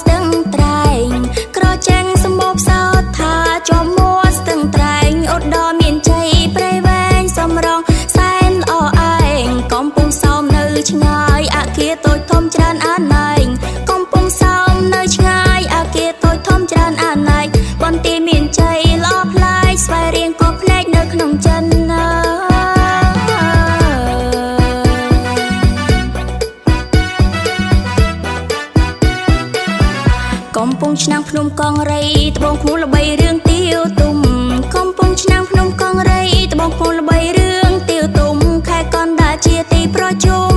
ស្ទឹងត្រែងក្រចេញសម្បូរផ្សោតថាជាប់មួស្ទឹងត្រែងឧត្តរមានជ័យព្រៃវែងសំរងសែនល្អឯងកំពុងសោមនៅឆ្ងាយអគារតូចធំច្រើនអាណែងកំពុងសោមនៅឆ្ងាយអគារតូចធំច្រើនអាណែងបន្ទាយមានជ័យល្អប្លែកស្វែងរៀងក៏ភ្នែកនៅក្នុងចិនណាកំពុងឆ្នាំងភ្នំកងរៃត្បូងខ្មូលល្បីរឿងទាវទុំកំពុងឆ្នាំងភ្នំកងរៃត្បូងខ្មូលល្បីរឿងទាវទុំខែកណ្ដាលជាទីប្រជុំ